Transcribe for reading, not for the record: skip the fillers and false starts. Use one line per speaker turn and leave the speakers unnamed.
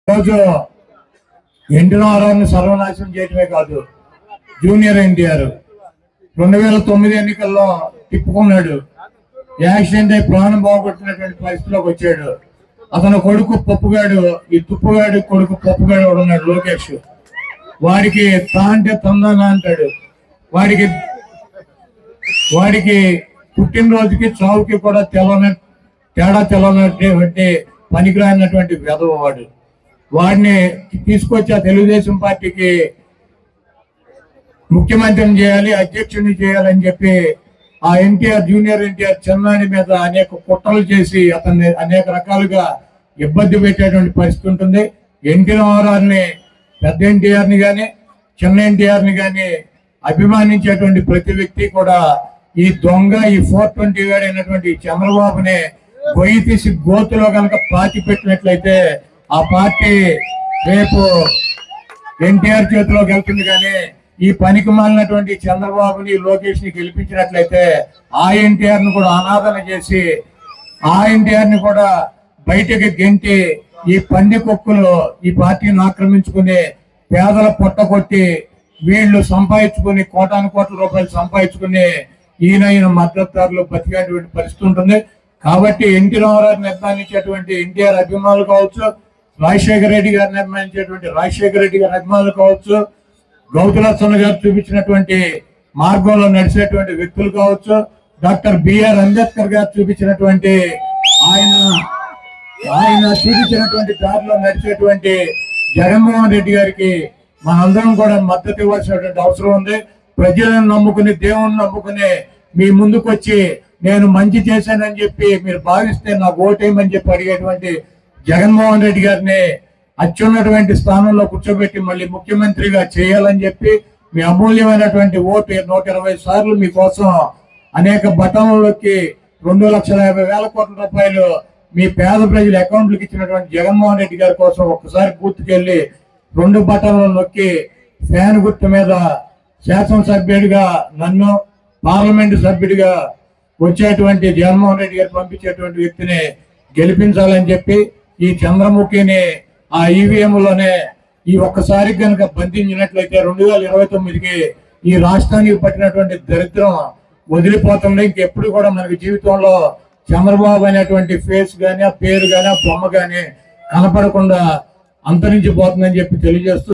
రోజు ఎన్టీఆర్ని సర్వనాశనం చేయటమే కాదు, జూనియర్ ఎన్టీఆర్ 2009 ఎన్నికల్లో తిప్పుకున్నాడు. యాక్సిడెంట్ అయి ప్రాణం బాగుపడుతున్నటువంటి పరిస్థితిలోకి వచ్చాడు. అతను కొడుకు పప్పుగాడు, ఈ తుప్పుగాడు కొడుకు పప్పుగాడు ఉన్నాడు లోకేష్. వాడికి తా అంటే తందానా అంటాడు. వాడికి పుట్టినరోజుకి చావుకి కూడా తేడా తెలవనటువంటి పనికిరానటువంటి వెధవ వాడు. వాడిని తీసుకొచ్చి ఆ తెలుగుదేశం పార్టీకి ముఖ్యమంత్రిని చేయాలి, అధ్యక్షుడిని చేయాలని చెప్పి ఆ ఎన్టీఆర్ జూనియర్ ఎన్టీఆర్ చిన్నాని మీద అనేక కుట్రలు చేసి అతన్ని అనేక రకాలుగా ఇబ్బంది పెట్టేటువంటి పరిస్థితి ఉంటుంది. ఎన్టీఆర్ని పెద్ద ఎన్టీఆర్ని కానీ చిన్న ఎన్టీఆర్ని కానీ అభిమానించేటువంటి ప్రతి వ్యక్తి కూడా ఈ దొంగ, ఈ 420 గాడు అయినటువంటి చంద్రబాబుని గొయ్యి తీసి గోతులో కనుక పాతి పెట్టినట్లయితే ఆ పార్టీ రేపు ఎన్టీఆర్ చేతిలోకి వెళ్తుంది. కానీ ఈ పనికి మాలినటువంటి చంద్రబాబుని లోకేష్ ని గెలిపించినట్లయితే ఆ ఎన్టీఆర్ ను కూడా అనాదన చేసి ఆ ఎన్టీఆర్ ని కూడా బయటకి గెంటి ఈ పంది కుక్కలు ఈ పార్టీని ఆక్రమించుకుని పేదల పొట్టకొట్టి వీళ్ళు సంపాదించుకుని కోటాను కోట్ల రూపాయలు సంపాదించుకుని ఈయన మద్దతుదారులు బతికేటువంటి పరిస్థితి ఉంటుంది. కాబట్టి ఎన్టీ రామారావు నిర్మాణించేటువంటి ఎన్టీఆర్ అభిమానులు కావచ్చు, రాజశేఖర రెడ్డి గారు నిర్మాణించేటువంటి రాజశేఖర రెడ్డి గారి అభిమానులు కావచ్చు, గౌతులచ్చన్న గారు చూపించినటువంటి మార్గంలో నడిచేటువంటి వ్యక్తులు కావచ్చు, డాక్టర్ బిఆర్ అంబేద్కర్ గారు చూపించినటువంటి ఆయన చూపించినటువంటి దారిలో నడిచేటువంటి జగన్మోహన్ రెడ్డి గారికి మనందరం కూడా మద్దతు ఇవ్వాల్సినటువంటి అవసరం ఉంది. ప్రజలను నమ్ముకుని, దేవుని నమ్ముకుని మీ ముందుకు వచ్చి నేను మంచి చేశానని చెప్పి మీరు భావిస్తే నాకు ఓటేయమని చెప్పి అడిగేటువంటి జగన్మోహన్ రెడ్డి గారిని అత్యున్నటువంటి స్థానంలో కూర్చోబెట్టి మళ్ళీ ముఖ్యమంత్రిగా చేయాలని చెప్పి మీ అమూల్యమైనటువంటి ఓటు 120 సార్లు మీకోసం అనేక బటన్లకి 2,50,000 కోట్ల రూపాయలు మీ పేద ప్రజల అకౌంట్లకు ఇచ్చినటువంటి జగన్మోహన్ రెడ్డి గారి కోసం ఒక్కసారి బూత్కెళ్ళి 2 బటన్లు నొక్కి ఫ్యాన్ గుర్తు మీద శాసనసభ్యుడిగా నన్ను, పార్లమెంటు సభ్యుడిగా వచ్చేటువంటి జగన్మోహన్ రెడ్డి గారు పంపించేటువంటి వ్యక్తిని గెలిపించాలని చెప్పి ఈ చంద్రముఖిని ఆ ఈవీఎంలోనే ఈ ఒక్కసారి కనుక బంధించినట్లయితే 2029కి ఈ రాష్ట్రానికి పట్టినటువంటి దరిద్రం వదిలిపోతుంది. ఇంకెప్పుడు కూడా మనకి జీవితంలో చంద్రబాబు అనేటువంటి ఫేస్ గానీ, ఆ పేరు గానీ, ఆ బొమ్మ గానీ కనపడకుండా అంతరించిపోతుందని చెప్పి తెలియజేస్తూ